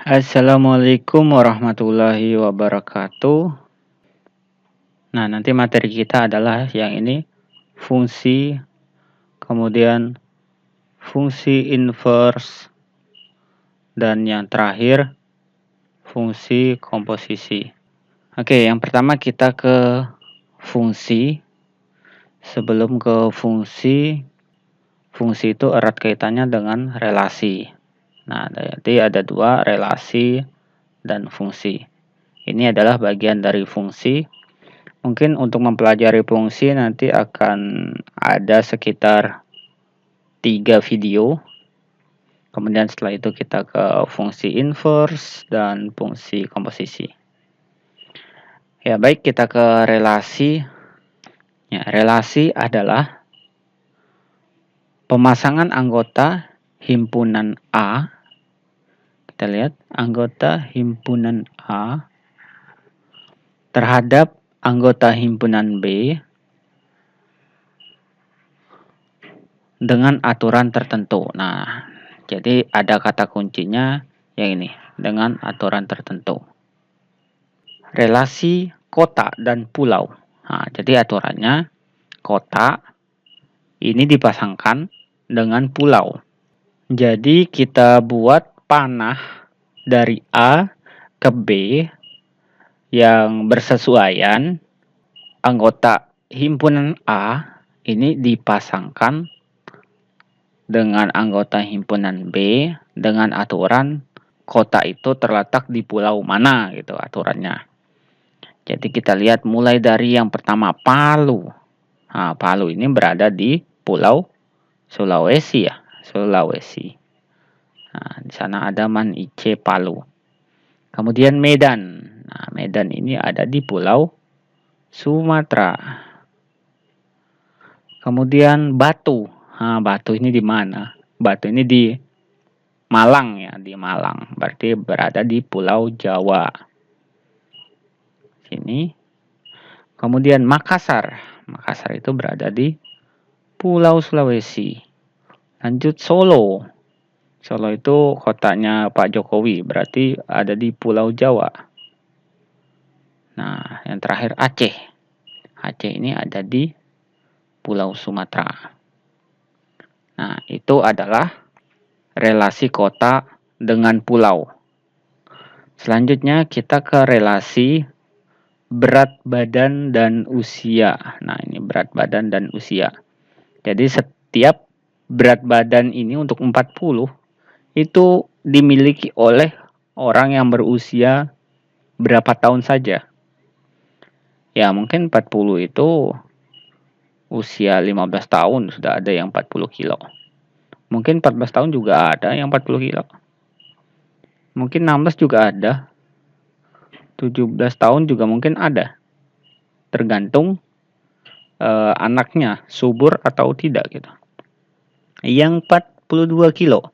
Assalamualaikum warahmatullahi wabarakatuh. Nah, nanti materi kita adalah yang ini, fungsi, kemudian fungsi inverse, dan yang terakhir, fungsi komposisi. Oke, yang pertama kita ke fungsi. Sebelum ke fungsi itu erat kaitannya dengan relasi. Nah, jadi ada dua, relasi dan fungsi. Ini adalah bagian dari fungsi. Mungkin untuk mempelajari fungsi nanti akan ada sekitar 3 video. Kemudian setelah itu kita ke fungsi inverse dan fungsi komposisi. Ya, baik, kita ke relasi. Ya, relasi adalah pemasangan anggota himpunan A. Kita lihat anggota himpunan A terhadap anggota himpunan B dengan aturan tertentu. Nah, jadi ada kata kuncinya yang ini, dengan aturan tertentu. Relasi kota dan pulau. Nah, jadi aturannya kota ini dipasangkan dengan pulau. Jadi kita buat panah dari A ke B yang bersesuaian. Anggota himpunan A ini dipasangkan dengan anggota himpunan B dengan aturan kota itu terletak di pulau mana gitu aturannya. Jadi kita lihat mulai dari yang pertama Palu. Nah, Palu ini berada di Pulau Sulawesi ya, Sulawesi. Nah, di sana ada Man Ice Palu. Kemudian Medan. Nah, Medan ini ada di Pulau Sumatera. Kemudian Batu. Nah, Batu ini di mana? Batu ini di Malang ya, di Malang. Berarti berada di Pulau Jawa. Sini. Kemudian Makassar. Makassar itu berada di Pulau Sulawesi. Lanjut Solo. Solo itu kotanya Pak Jokowi, berarti ada di Pulau Jawa. Nah, yang terakhir Aceh. Aceh ini ada di Pulau Sumatera. Nah, itu adalah relasi kota dengan pulau. Selanjutnya kita ke relasi berat badan dan usia. Nah, ini berat badan dan usia. Jadi setiap berat badan ini untuk 40 itu dimiliki oleh orang yang berusia berapa tahun saja. Ya, mungkin 40 itu usia 15 tahun sudah ada yang 40 kilo. Mungkin 14 tahun juga ada yang 40 kilo. Mungkin 16 juga ada. 17 tahun juga mungkin ada. Tergantung anaknya subur atau tidak gitu. Yang 42 kilo.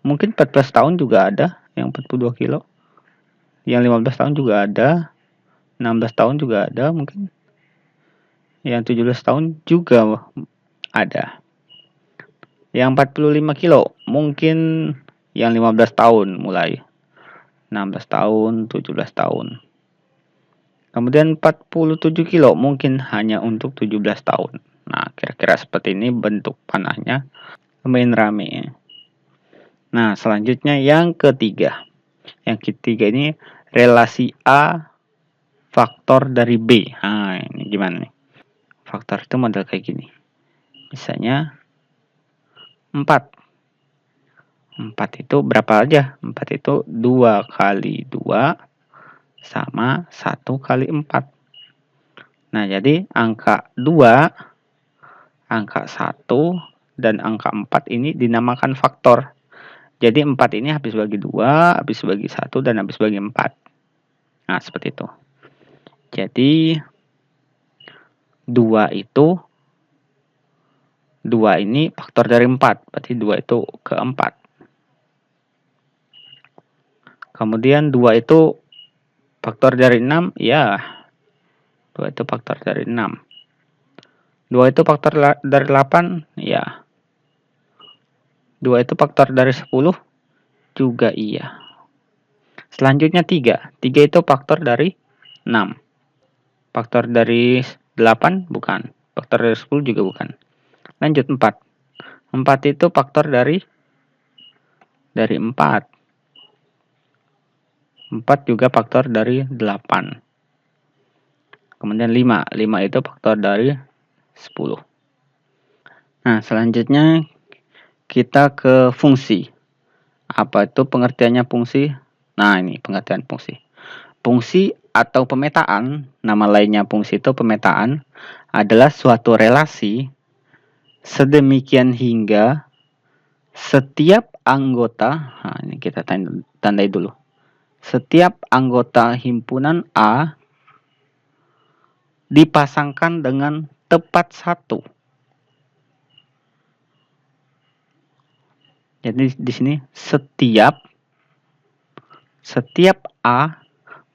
Mungkin 14 tahun juga ada yang 42 kilo. Yang 15 tahun juga ada. 16 tahun juga ada mungkin. Yang 17 tahun juga ada. Yang 45 kilo mungkin yang 15 tahun mulai. 16 tahun, 17 tahun. Kemudian 47 kilo mungkin hanya untuk 17 tahun. Nah, kira-kira seperti ini bentuk panahnya. Lumayan rame. Nah, selanjutnya yang ketiga. Yang ketiga ini relasi A faktor dari B. Nah, ini gimana nih? Faktor itu model kayak gini. Misalnya 4. 4 itu berapa aja? 4 itu 2 kali 2 sama 1 kali 4. Nah, jadi angka 2, angka 1, dan angka 4 ini dinamakan faktor. Jadi 4 ini habis bagi 2, habis bagi 1, dan habis bagi 4. Nah, seperti itu. Jadi 2 itu 2 ini faktor dari 4. Berarti 2 itu ke 4. Kemudian 2 itu faktor dari 6, ya. 2 itu faktor dari 6. 2 itu faktor dari 8, ya. 2 itu faktor dari 10, juga iya. Selanjutnya 3. 3 itu faktor dari 6. Faktor dari 8 bukan. Faktor dari 10 juga bukan. Lanjut 4. 4 itu faktor dari 4. 4 juga faktor dari 8. Kemudian 5. 5 itu faktor dari 10. Nah, selanjutnya kita ke fungsi. Apa itu pengertiannya fungsi? Nah, ini pengertian fungsi. Fungsi atau pemetaan, nama lainnya fungsi itu pemetaan, adalah suatu relasi sedemikian hingga setiap anggota, nah ini kita tandai dulu. Setiap anggota himpunan A dipasangkan dengan tepat satu. Jadi di sini setiap A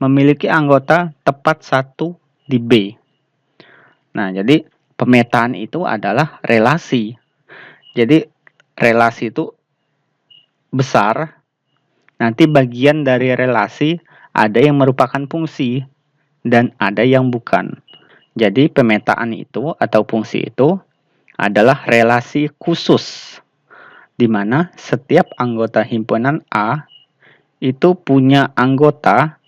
memiliki anggota tepat satu di B. Nah, jadi pemetaan itu adalah relasi. Jadi relasi itu besar. Nanti bagian dari relasi ada yang merupakan fungsi dan ada yang bukan. Jadi pemetaan itu atau fungsi itu adalah relasi khusus di mana setiap anggota himpunan A itu punya anggota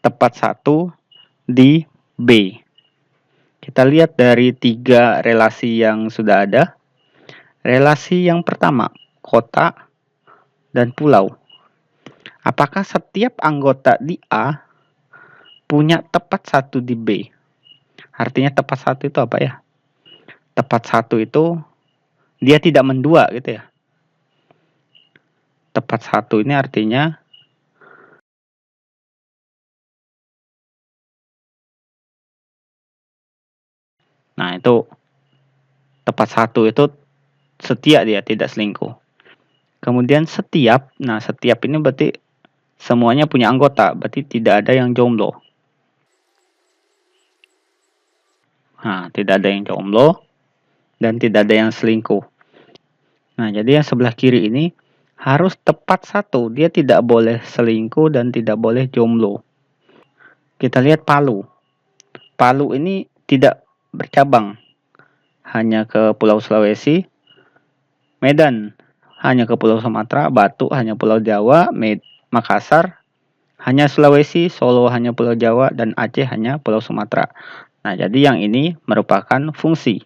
tepat satu di B. Kita lihat dari 3 relasi yang sudah ada. Relasi yang pertama, kota dan pulau. Apakah setiap anggota di A punya tepat satu di B? Artinya tepat satu itu apa ya? Tepat satu itu dia tidak mendua gitu ya. Tepat satu ini artinya nah itu tepat satu itu setia, dia tidak selingkuh. Kemudian setiap, nah setiap ini berarti semuanya punya anggota, berarti tidak ada yang jomblo. Nah, tidak ada yang jomblo dan tidak ada yang selingkuh. Nah, jadi yang sebelah kiri ini harus tepat satu. Dia tidak boleh selingkuh dan tidak boleh jomblo. Kita lihat Palu. Palu ini tidak bercabang. Hanya ke Pulau Sulawesi. Medan hanya ke Pulau Sumatera. Batu hanya Pulau Jawa. Makassar hanya Sulawesi. Solo hanya Pulau Jawa. Dan Aceh hanya Pulau Sumatera. Nah, jadi yang ini merupakan fungsi.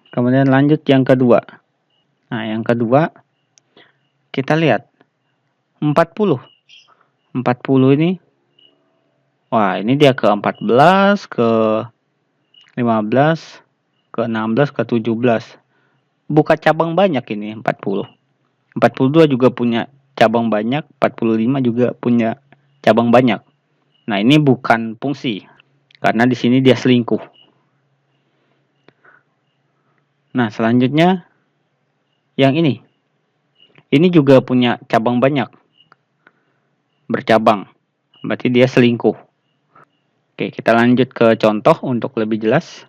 Kemudian lanjut yang kedua. Nah, yang kedua kita lihat 40. 40 ini wah, ini dia ke 14, ke 15, ke 16, ke 17. Buka cabang banyak ini 40. 42 juga punya cabang banyak, 45 juga punya cabang banyak. Nah, ini bukan fungsi karena di sini dia selingkuh. Nah, selanjutnya yang ini. Ini juga punya cabang banyak. Bercabang. Berarti dia selingkuh. Oke, kita lanjut ke contoh untuk lebih jelas.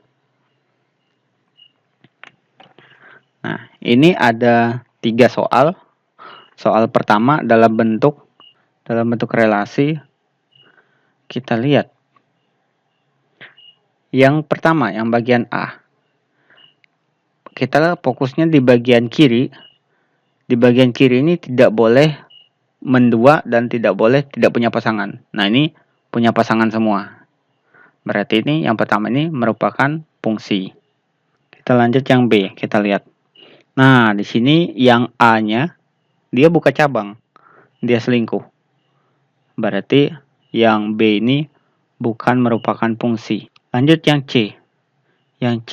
Nah, ini ada 3 soal. Soal pertama dalam bentuk relasi. Kita lihat. Yang pertama, yang bagian A. Kita fokusnya di bagian kiri. Di bagian kiri ini tidak boleh mendua dan tidak boleh tidak punya pasangan. Nah, ini punya pasangan semua. Berarti ini yang pertama ini merupakan fungsi. Kita lanjut yang B, kita lihat. Nah, di sini yang A-nya dia buka cabang. Dia selingkuh. Berarti yang B ini bukan merupakan fungsi. Lanjut yang C. Yang C,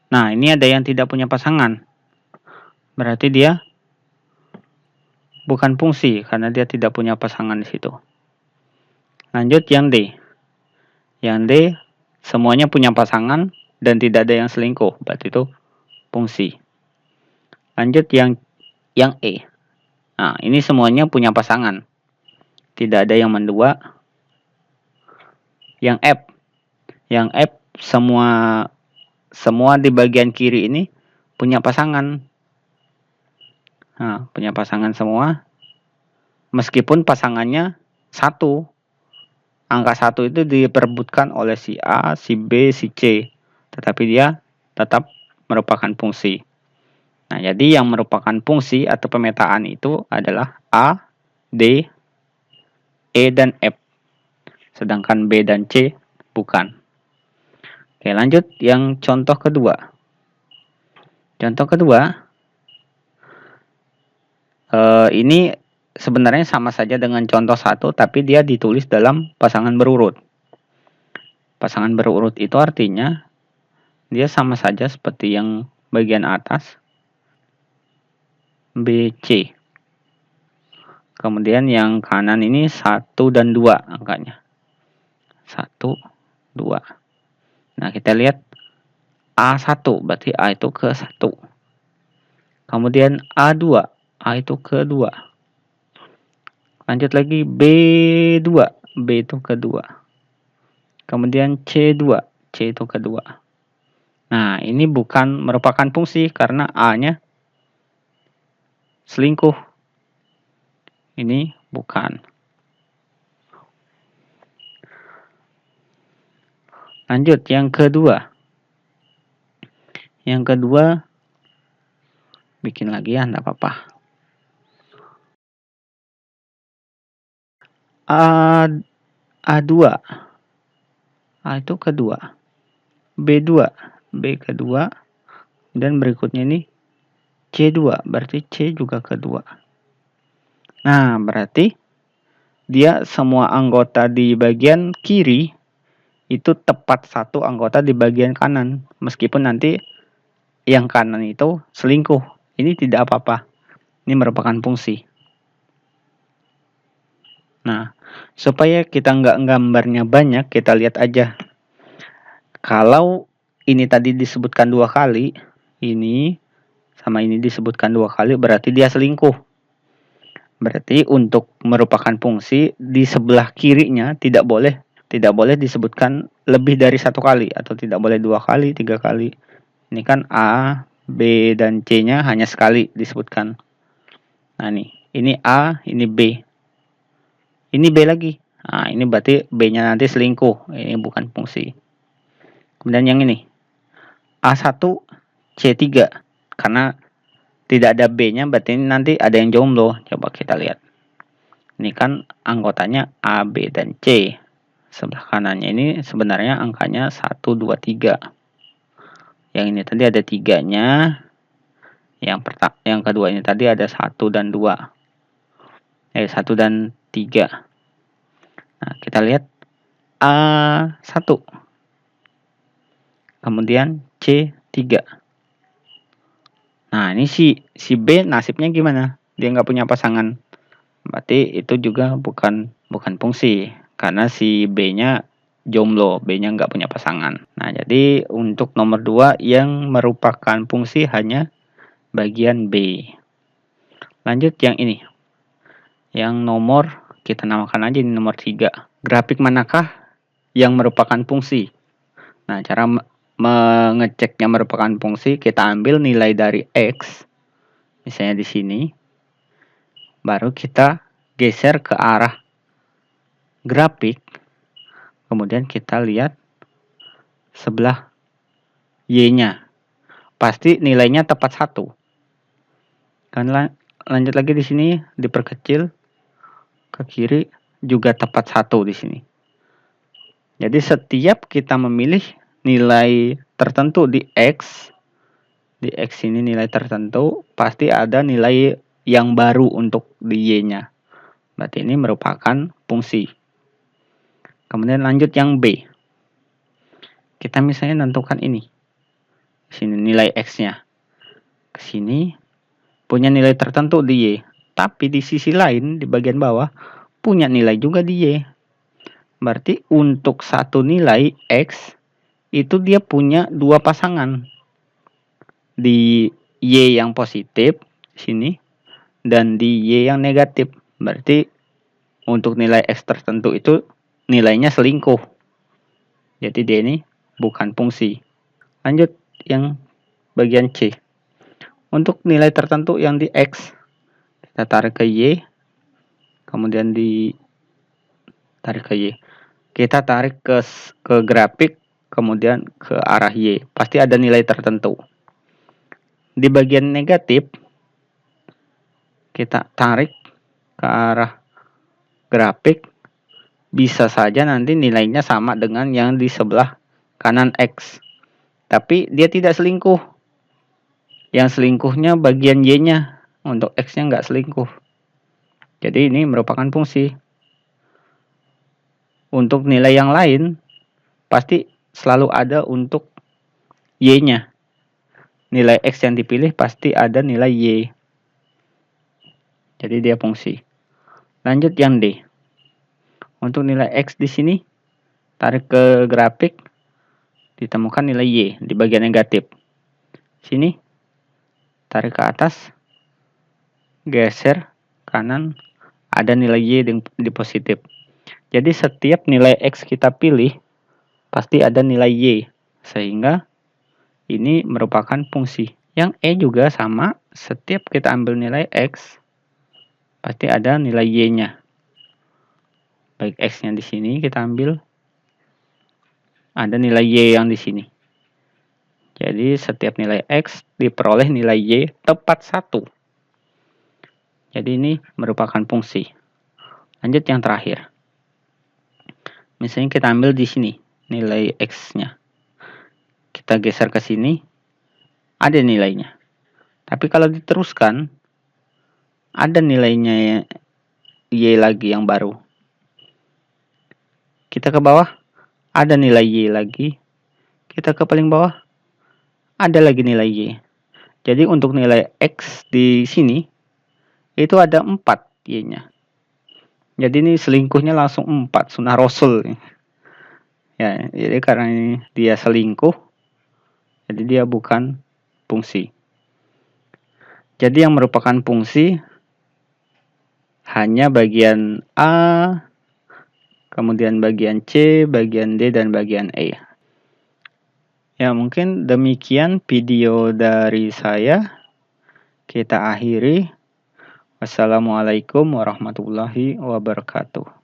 nah ini ada yang tidak punya pasangan. Berarti dia bukan fungsi karena dia tidak punya pasangan di situ. Lanjut yang D. Yang D semuanya punya pasangan dan tidak ada yang selingkuh. Berarti itu fungsi. Lanjut yang E. Nah, ini semuanya punya pasangan. Tidak ada yang mendua. Yang F. Yang F semua di bagian kiri ini punya pasangan. Nah, punya pasangan semua. Meskipun pasangannya satu. Angka 1 itu diperebutkan oleh si A, si B, si C. Tetapi dia tetap merupakan fungsi. Nah, jadi yang merupakan fungsi atau pemetaan itu adalah A, D, E, dan F. Sedangkan B dan C bukan. Oke, lanjut yang contoh kedua. Contoh kedua, ini sebenarnya sama saja dengan contoh satu, tapi dia ditulis dalam pasangan berurut. Pasangan berurut itu artinya dia sama saja seperti yang bagian atas, B, C. Kemudian yang kanan ini 1 dan 2 angkanya. 1, 2. Nah, kita lihat A1, berarti A itu ke 1. Kemudian A2, A itu ke 2. Lanjut lagi B2, B itu ke 2. Kemudian C2, C itu ke 2. Nah, ini bukan merupakan fungsi karena A-nya selingkuh. Ini bukan. Lanjut yang kedua. Yang kedua, bikin lagi ya, enggak apa-apa. A2, A itu kedua. B2, B kedua. Dan berikutnya ini C2, berarti C juga kedua. Nah, berarti dia semua anggota di bagian kiri itu tepat satu anggota di bagian kanan. Meskipun nanti yang kanan itu selingkuh. Ini tidak apa-apa. Ini merupakan fungsi. Nah, supaya kita nggak gambarnya banyak, kita lihat aja. Kalau ini tadi disebutkan 2 kali, ini sama ini disebutkan 2 kali, berarti dia selingkuh. Berarti untuk merupakan fungsi di sebelah kirinya tidak boleh disebutkan lebih dari 1 kali, atau tidak boleh 2 kali, 3 kali. Ini kan A, B, dan C-nya hanya sekali disebutkan. Nah, ini A, ini B. Ini B lagi. Nah, ini berarti B-nya nanti selingkuh. Ini bukan fungsi. Kemudian yang ini A1, C3. Karena tidak ada B-nya, berarti ini nanti ada yang jomblo. Coba kita lihat. Ini kan anggotanya A, B, dan C. Sebelah kanannya ini sebenarnya angkanya 1, 2, 3. Yang ini tadi ada 3-nya. Yang kedua ini tadi ada 1 dan 2. 1 dan 3. Nah, kita lihat A1. Kemudian C3. Nah, ini si B nasibnya gimana? Dia nggak punya pasangan. Berarti itu juga bukan fungsi. Karena si B-nya jomblo, B-nya nggak punya pasangan. Nah, jadi untuk nomor 2 yang merupakan fungsi hanya bagian B. Lanjut yang ini. Yang nomor, kita namakan aja ini nomor 3. Grafik manakah yang merupakan fungsi? Nah, cara mengeceknya merupakan fungsi, kita ambil nilai dari X. Misalnya di sini. Baru kita geser ke arah grafik. Kemudian kita lihat sebelah Y-nya. Pasti nilainya tepat 1. Kan lanjut lagi di sini diperkecil ke kiri juga tepat 1 di sini. Jadi setiap kita memilih nilai tertentu di X ini nilai tertentu, pasti ada nilai yang baru untuk di Y-nya. Berarti ini merupakan fungsi. Kemudian lanjut yang B. Kita misalnya tentukan ini. Di sini nilai X-nya. Ke sini punya nilai tertentu di Y. Tapi di sisi lain, di bagian bawah, punya nilai juga di Y. Berarti untuk satu nilai X, itu dia punya 2 pasangan. Di Y yang positif, sini, dan di Y yang negatif. Berarti untuk nilai X tertentu itu nilainya selingkuh. Jadi dia ini bukan fungsi. Lanjut yang bagian C. Untuk nilai tertentu yang di X, kita tarik ke Y, kemudian ditarik ke Y. Kita tarik ke grafik, kemudian ke arah Y. Pasti ada nilai tertentu. Di bagian negatif, kita tarik ke arah grafik, bisa saja nanti nilainya sama dengan yang di sebelah kanan X. Tapi dia tidak selingkuh. Yang selingkuhnya bagian Y-nya. Untuk X-nya nggak selingkuh. Jadi ini merupakan fungsi. Untuk nilai yang lain, pasti selalu ada untuk Y-nya. Nilai X yang dipilih pasti ada nilai Y. Jadi dia fungsi. Lanjut yang D. Untuk nilai X di sini, tarik ke grafik, ditemukan nilai Y di bagian negatif. Sini, tarik ke atas, geser kanan, ada nilai Y di positif. Jadi setiap nilai X kita pilih, pasti ada nilai Y. Sehingga ini merupakan fungsi. Yang E juga sama, setiap kita ambil nilai X, pasti ada nilai Y-nya. Baik X-nya di sini kita ambil, ada nilai Y yang di sini. Jadi setiap nilai X diperoleh nilai Y tepat 1. Jadi ini merupakan fungsi. Lanjut yang terakhir. Misalnya kita ambil di sini nilai X-nya. Kita geser ke sini, ada nilainya. Tapi kalau diteruskan, ada nilainya Y lagi yang baru. Kita ke bawah, ada nilai Y lagi. Kita ke paling bawah, ada lagi nilai Y. Jadi untuk nilai X di sini, itu ada 4 Y-nya. Jadi ini selingkuhnya langsung 4, sunah rasul. Ya, jadi karena ini dia selingkuh, jadi dia bukan fungsi. Jadi yang merupakan fungsi hanya bagian A, kemudian bagian C, bagian D, dan bagian E. Ya, mungkin demikian video dari saya. Kita akhiri. Wassalamualaikum warahmatullahi wabarakatuh.